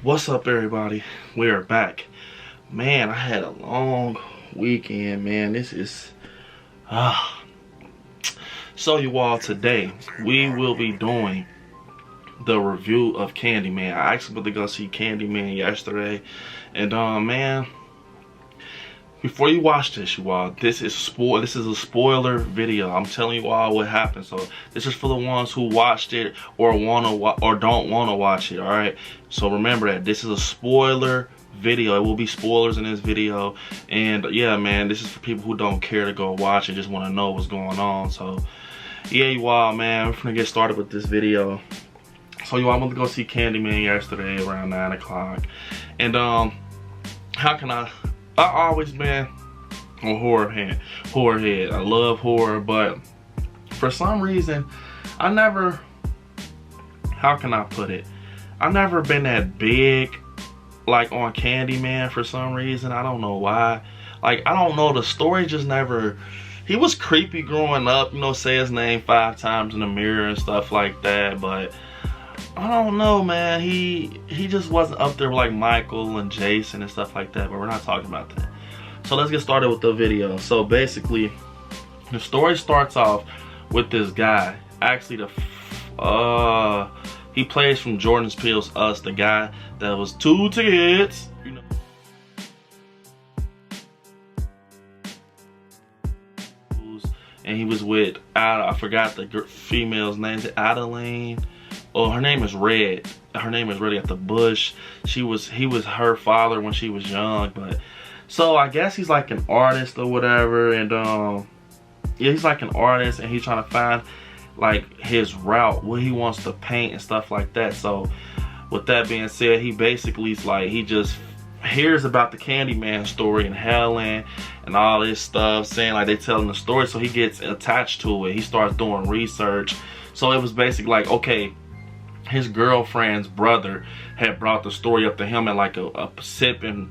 What's up, everybody? We are back. Man, I had a long weekend, man. This is so you all, today we will be doing the review of CandyMan. I actually went to go see CandyMan yesterday, and man, before you watch this, you all, this is a spoiler video. I'm telling you all what happened. So this is for the ones who watched it or don't want to watch it. All right. So remember that this is a spoiler video. It will be spoilers in this video, and yeah, man, this is for people who don't care to go watch and just want to know what's going on. So yeah, you all, man, we're gonna get started with this video. So you all, I went to go see CandyMan yesterday around 9 o'clock, and how can I always been a horror head. I love horror, but for some reason, I never, how can I put it? I've never been that big, like, on CandyMan for some reason. I don't know why. Like, I don't know, the story just never, he was creepy growing up, you know, say his name 5 times in the mirror and stuff like that, but I don't know, man. He just wasn't up there like Michael and Jason and stuff like that, but we're not talking about that. So let's get started with the video. So basically, the story starts off with this guy. Actually, he plays from Jordan Peele's Us, the guy that was 2 tickets, you know. And he was with, I forgot the female's name, Adeline. Oh, her name is Red. Her name is Red at the Bush. He was her father when she was young, but so I guess he's like an artist or whatever, and yeah, he's like an artist, and he's trying to find like his route, what he wants to paint and stuff like that. So with that being said, he basically is like, he just hears about the CandyMan story and Helen and all this stuff, saying like they telling the story, so he gets attached to it. He starts doing research. So it was basically like, okay, his girlfriend's brother had brought the story up to him at like a sip and,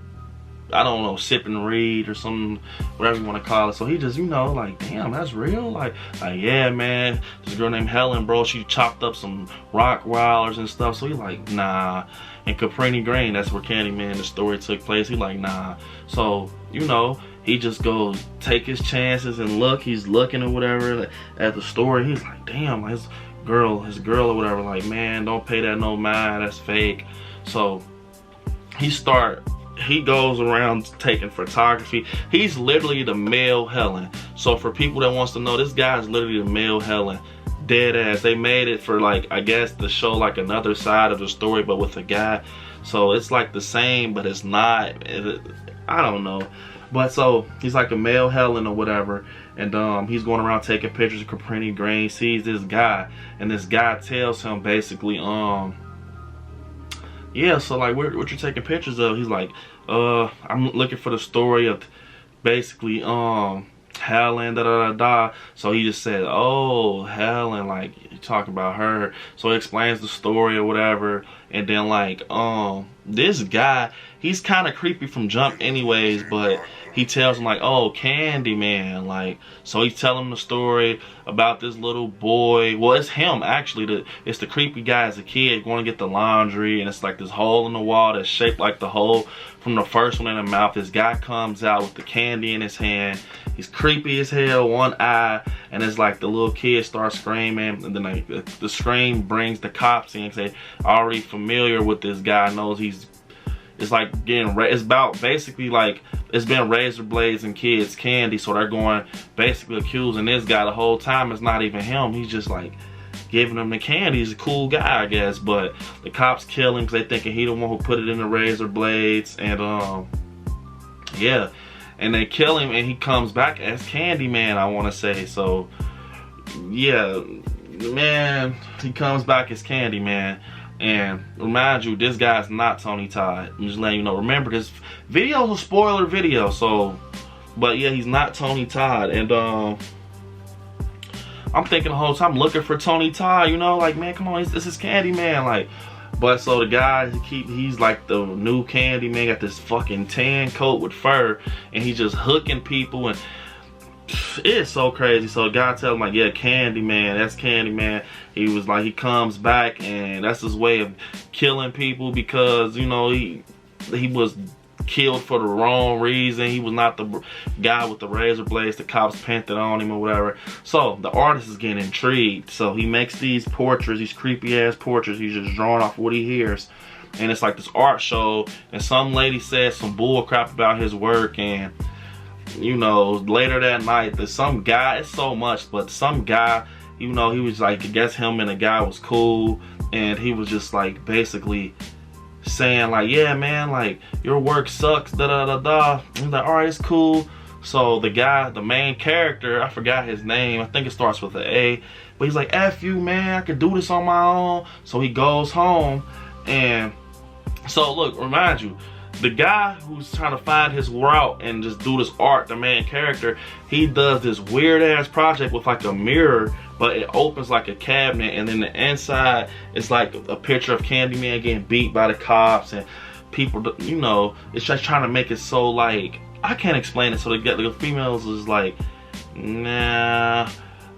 I don't know, sip and read or something, whatever you want to call it. So he just, you know, like, damn, that's real? Like yeah, man, this girl named Helen, bro, she chopped up some Rockwilders and stuff. So he like, nah. And Caprini Green, that's where CandyMan, the story took place. He like, nah. So, you know, he just goes take his chances and look. He's looking or whatever at the story. He's like, damn, his girl or whatever, like, man, don't pay that no mind, that's fake. So he goes around taking photography. He's literally the male Helen. So for people that wants to know, this guy is literally the male Helen, dead ass. They made it for, like, I guess to show like another side of the story, but with a guy. So it's like the same, but it's not. I don't know. But so he's like a male Helen or whatever, and he's going around taking pictures of Caprini Green, sees this guy, and this guy tells him basically, yeah, so like, what you taking pictures of? He's like, I'm looking for the story of basically Helen, da da da da. So he just said, oh, Helen, like, you talking about her. So he explains the story or whatever, and then like this guy, he's kind of creepy from jump anyways, but he tells him like, oh, CandyMan, like, so he's telling him the story about this little boy. Well, it's him actually. It's the creepy guy as a kid going to get the laundry, and it's like this hole in the wall that's shaped like the hole from the first one in the mouth. This guy comes out with the candy in his hand. He's creepy as hell, one eye, and it's like the little kid starts screaming, and then like the scream brings the cops in and say, already familiar with this guy, knows it's like getting, it's about basically like, it's been razor blades and kids candy, so they're going basically accusing this guy the whole time. It's not even him. He's just like giving him the candy. He's a cool guy, I guess, but the cops kill him because they thinking he the one who put it in the razor blades, and yeah, and they kill him, and he comes back as CandyMan, I want to say. So yeah, man, he comes back as CandyMan. And remind you, this guy's not Tony Todd. I'm just letting you know. Remember, this video is a spoiler video, so, but yeah, he's not Tony Todd. And I'm thinking the whole time, looking for Tony Todd, you know, like, man, come on, this is CandyMan, like. But so the guy, he's like the new CandyMan, got this fucking tan coat with fur, and he's just hooking people, and it is so crazy. So the guy tells him like, yeah, CandyMan, that's CandyMan. He was like, he comes back and that's his way of killing people because, you know, he was killed for the wrong reason. He was not the guy with the razor blades the cops painted on him or whatever. So the artist is getting intrigued. So he makes these portraits, these creepy ass portraits. He's just drawing off what he hears. And it's like this art show, and some lady said some bull crap about his work, and you know, later that night, there's some guy, it's so much, but some guy, you know, he was like, I guess him and the guy was cool, and he was just like basically saying like, yeah man, like your work sucks, da da da da. He's like, alright, it's cool. So the guy, the main character, I forgot his name, I think it starts with an A, but he's like, F you man, I could do this on my own. So he goes home, and so look, remind you, the guy who's trying to find his route and just do this art, the main character, he does this weird ass project with like a mirror, but it opens like a cabinet, and then the inside is like a picture of CandyMan getting beat by the cops, and people, you know, it's just trying to make it so like, I can't explain it. So the females is like, nah,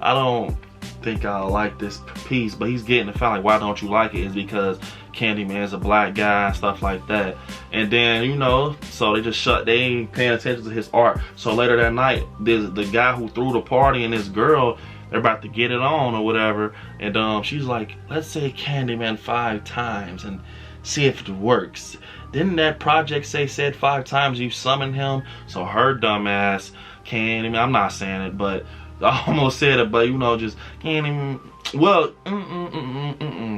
I don't think I like this piece, but he's getting the fact like, why don't you like it? Is because CandyMan is a black guy and stuff like that. And then, you know, so they ain't paying attention to his art. So later that night, there's the guy who threw the party and this girl, they're about to get it on or whatever, and she's like, let's say CandyMan 5 times and see if it works. Didn't that project said 5 times you summoned him? So her dumb ass CandyMan, I'm not saying it, but I almost said it, but you know, just CandyMan, well,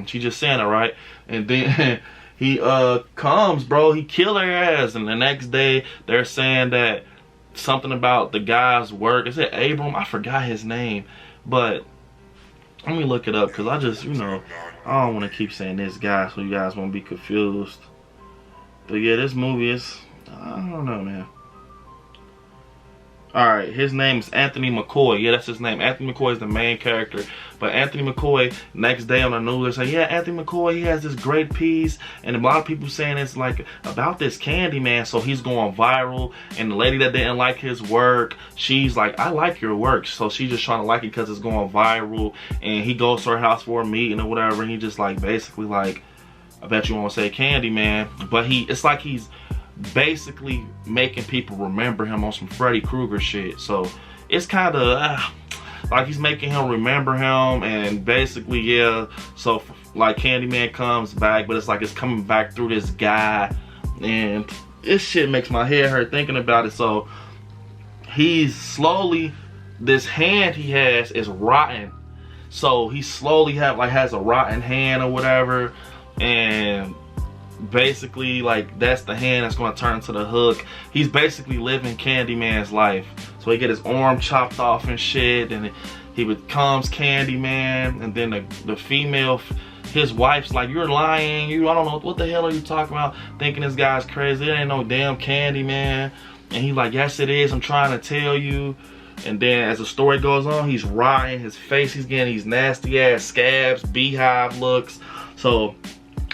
she just saying it right. And then he comes, bro, he kill her ass, and the next day they're saying that something about the guy's work. Is it Abram? I forgot his name, but let me look it up, because I just, you know, I don't want to keep saying this guy so you guys won't be confused. But yeah, this movie is, I don't know, man. Alright, his name is Anthony McCoy. Yeah, that's his name. Anthony McCoy is the main character. But Anthony McCoy, next day on the news, they say, yeah, Anthony McCoy, he has this great piece. And a lot of people saying it's like about this CandyMan, so he's going viral. And the lady that didn't like his work, she's like, I like your work. So she's just trying to like it because it's going viral. And he goes to her house for a meeting or whatever. And he just like, basically like, I bet you won't say CandyMan. But it's like he's basically making people remember him on some Freddy Krueger shit. So it's kind of like he's making him remember him, and basically, yeah, so like CandyMan comes back, but it's like it's coming back through this guy, and this shit makes my head hurt thinking about it. So he's slowly, this hand he has is rotten, so he slowly has a rotten hand or whatever, and basically like that's the hand that's going to turn to the hook. He's basically living CandyMan's life. So he get his arm chopped off and shit, and he becomes CandyMan. And then the female, his wife's like, you're lying, I don't know what the hell are you talking about, thinking this guy's crazy, it ain't no damn CandyMan. And he's like, yes it is, I'm trying to tell you. And then as the story goes on, he's rotting, his face, he's getting these nasty ass scabs, beehive looks. So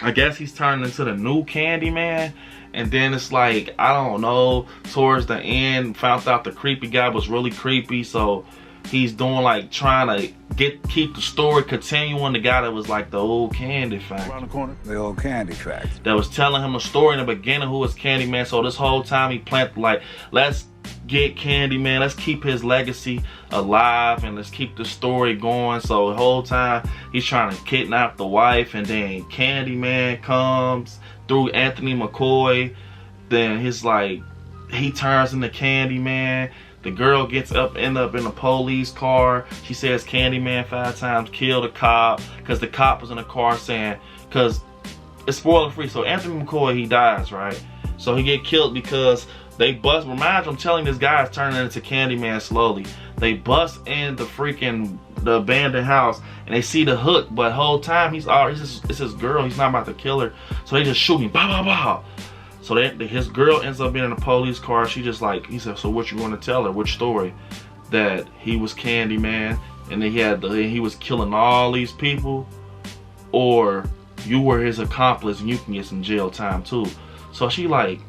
I guess he's turning into the new CandyMan. And then it's like, I don't know, towards the end, found out the creepy guy was really creepy. So he's doing like, trying to keep the story continuing. The guy that was like the old candy factory. Around the corner. The old candy factory. That was telling him a story in the beginning who was CandyMan. So this whole time he planted like, let's get CandyMan, let's keep his legacy alive and let's keep the story going. So the whole time he's trying to kidnap the wife, and then CandyMan comes through Anthony McCoy. Then he's like, he turns into CandyMan. The girl end up in a police car. She says CandyMan 5 times, kill the cop, because the cop was in the car saying, because it's spoiler free. So Anthony McCoy, he dies, right? So he get killed because they bust, remind you, I'm telling this guy is turning into CandyMan slowly. They bust in the abandoned house, and they see the hook, but the whole time it's his girl, he's not about to kill her. So they just shoot him, bah, bah, bah. So his girl ends up being in a police car. She just like, he said, so what you want to tell her? Which story? That he was CandyMan, and then he was killing all these people, or you were his accomplice and you can get some jail time too. So she like,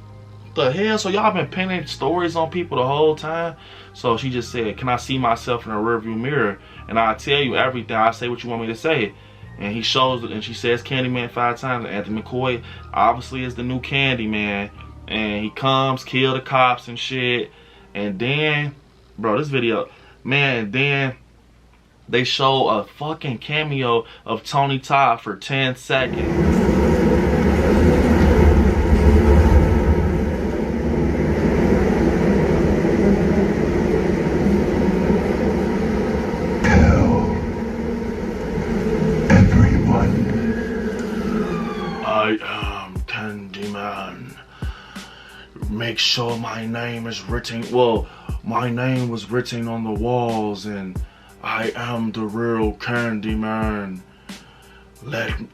the hell? So y'all been pinning stories on people the whole time? So she just said, can I see myself in a rearview mirror? And I tell you everything. I say what you want me to say. And he shows it, and she says CandyMan 5 times. And Anthony McCoy obviously is the new CandyMan. And he comes, kill the cops and shit. And then, bro, this video, man, then they show a fucking cameo of Tony Todd for 10 seconds. I am CandyMan. Make sure my name is written. Well, my name was written on the walls, and I am the real CandyMan.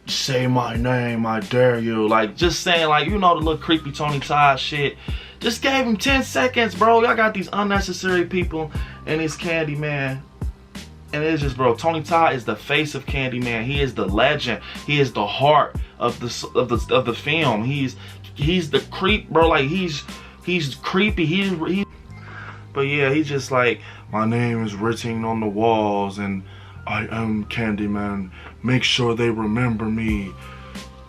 Say my name, I dare you. Like, just saying, like, you know, the little creepy Tony Todd shit. Just gave him 10 seconds, bro. Y'all got these unnecessary people in this CandyMan. And it's just, bro, Tony Todd is the face of CandyMan. He is the legend. He is the heart of the film. He's the creep, bro. Like, he's creepy. But yeah, he's just like, my name is written on the walls, and I am CandyMan. Make sure they remember me.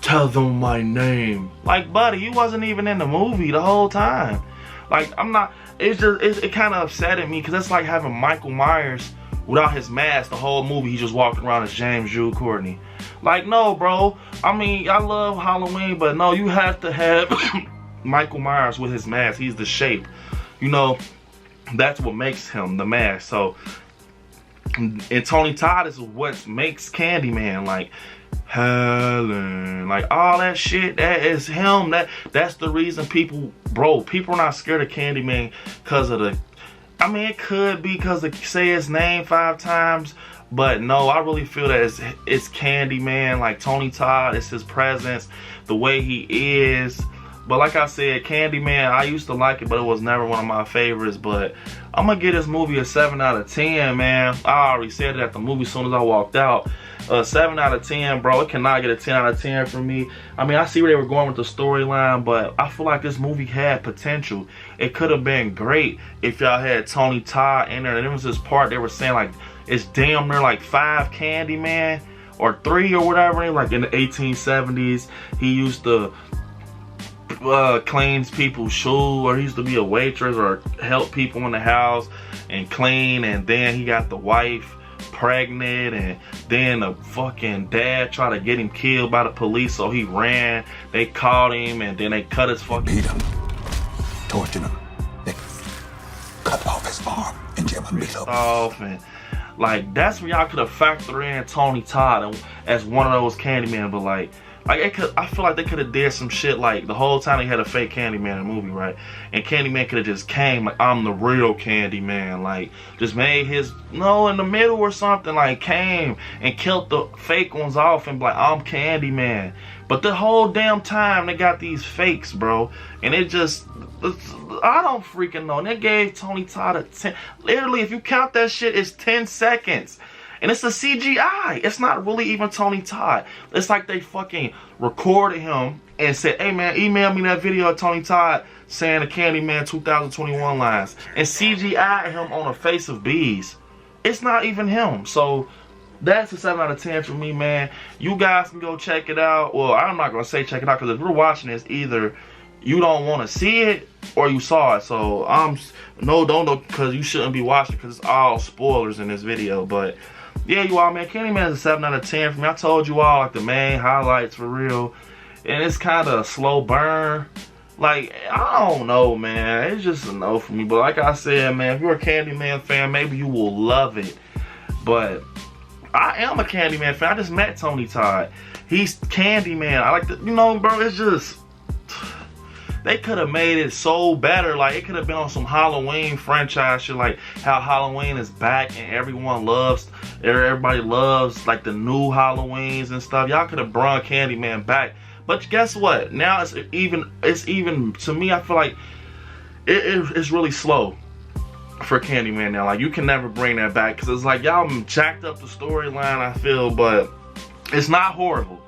Tell them my name. Like, buddy, you wasn't even in the movie the whole time. Like, I'm not. It's just it kind of upsetted me, because it's like having Michael Myers without his mask the whole movie. He just walking around as James Jude Courtney. Like, no, bro. I mean, I love Halloween, but no, you have to have Michael Myers with his mask. He's the shape. You know, that's what makes him the mask. So, and Tony Todd is what makes CandyMan. Like, Helen, like all that shit, that is him. That's the reason people are not scared of CandyMan, because of the, I mean, it could be because they say his name 5 times, but no, I really feel that it's CandyMan. Like, Tony Todd, it's his presence, the way he is. But like I said, CandyMan, I used to like it, but it was never one of my favorites. But I'm gonna give this movie a 7 out of 10, man. I already said it at the movie as soon as I walked out. 7 out of 10, bro. It cannot get a 10 out of 10 from me. I mean, I see where they were going with the storyline, but I feel like this movie had potential. It could have been great if y'all had Tony Todd in there. And there was this part they were saying, like, it's damn near like 5 CandyMan, or 3 or whatever. Like, in the 1870s, he used to cleans people's shoes, or he used to be a waitress or help people in the house and clean. And then he got the wife pregnant, and then the fucking dad tried to get him killed by the police, so he ran. They caught him, and then they cut his fucking, beat him, tortured him, they cut off his arm and Jim beat him off. And like, that's when y'all could have factored in Tony Todd as one of those CandyMan. But like I feel like they could have did some shit like the whole time they had a fake CandyMan in the movie, right? And CandyMan could have just came like, I'm the real CandyMan. Like, just made his, no, in the middle or something, like came and killed the fake ones off and be like, I'm CandyMan. But the whole damn time they got these fakes, bro. And it just, I don't freaking know. And they gave Tony Todd a 10. Literally, if you count that shit, it's 10 seconds. And it's a CGI. It's not really even Tony Todd. It's like they fucking recorded him and said, hey man, email me that video of Tony Todd saying the CandyMan 2021 lines. And CGI him on a face of bees. It's not even him. So that's a 7 out of 10 for me, man. You guys can go check it out. Well, I'm not going to say check it out, because if you're watching this, either you don't want to see it or you saw it. So don't, because you shouldn't be watching, because it's all spoilers in this video. But yeah, you all, man, CandyMan is a 7 out of 10 for me. I told you all, like, the main highlights for real. And it's kind of a slow burn. Like, I don't know, man. It's just a no for me. But like I said, man, if you're a CandyMan fan, maybe you will love it. But I am a CandyMan fan. I just met Tony Todd. He's CandyMan. I like the, you know, bro, it's just, they could have made it so better. Like, it could have been on some Halloween franchise shit, like how Halloween is back and everybody loves like the new Halloweens and stuff. Y'all could have brought CandyMan back. But guess what? Now it's even to me, I feel like it's really slow for CandyMan now. Like, you can never bring that back, because it's like y'all jacked up the storyline, I feel, but it's not horrible.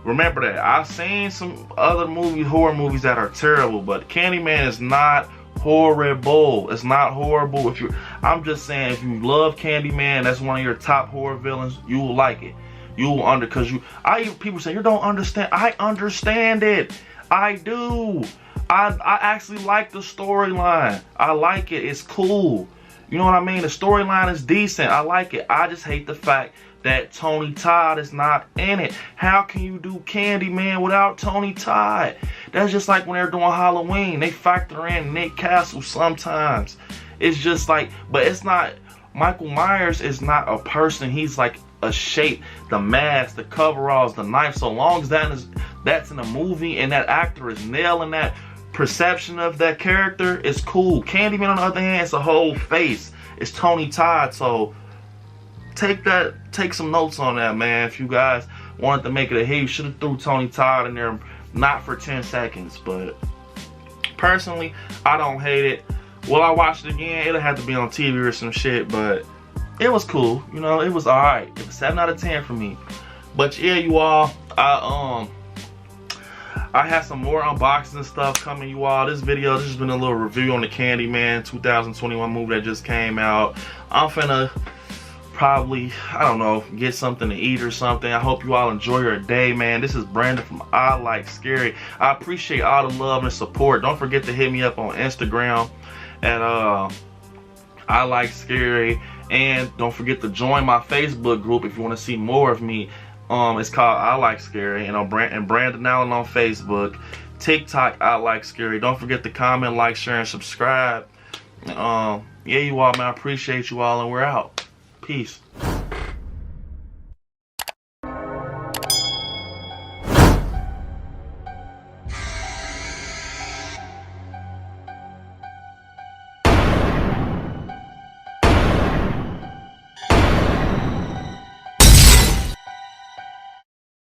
Remember that. I've seen some other movies, horror movies that are terrible, but Candyman is not horrible. It's not horrible. I'm just saying, if you love Candyman, that's one of your top horror villains, you will like it. You will people say you don't understand. I understand it. I do. I actually like the storyline. I like it. It's cool. You know what I mean? The storyline is decent. I like it. I just hate the fact that Tony Todd is not in it. How can you do Candyman without Tony Todd? That's just like when they're doing Halloween. They factor in Nick Castle sometimes. It's just like, but it's not, Michael Myers is not a person. He's like a shape, the mask, the coveralls, the knife. So long as that's in a movie and that actor is nailing that perception of that character, it's cool. Candyman, on the other hand, it's a whole face. It's Tony Todd. So take some notes on that, man. If you guys wanted to make it a hit, you should have threw Tony Todd in there, not for 10 seconds. But personally, I don't hate it. Will I watch it again? It'll have to be on TV or some shit, but it was cool. You know, it was alright. It was 7 out of 10 for me. But yeah, you all, I have some more unboxing stuff coming, you all. This has been a little review on the Candyman 2021 movie that just came out. I'm finna probably, I don't know, get something to eat or something. I hope you all enjoy your day, man. This is Brandon from I Like Scary. I appreciate all the love and support. Don't forget to hit me up on Instagram at I Like Scary. And don't forget to join my Facebook group if you want to see more of me. It's called I Like Scary, and Brandon Allen on Facebook. TikTok, I Like Scary. Don't forget to comment, like, share, and subscribe. Yeah, you all, man. I appreciate you all, and we're out. Peace.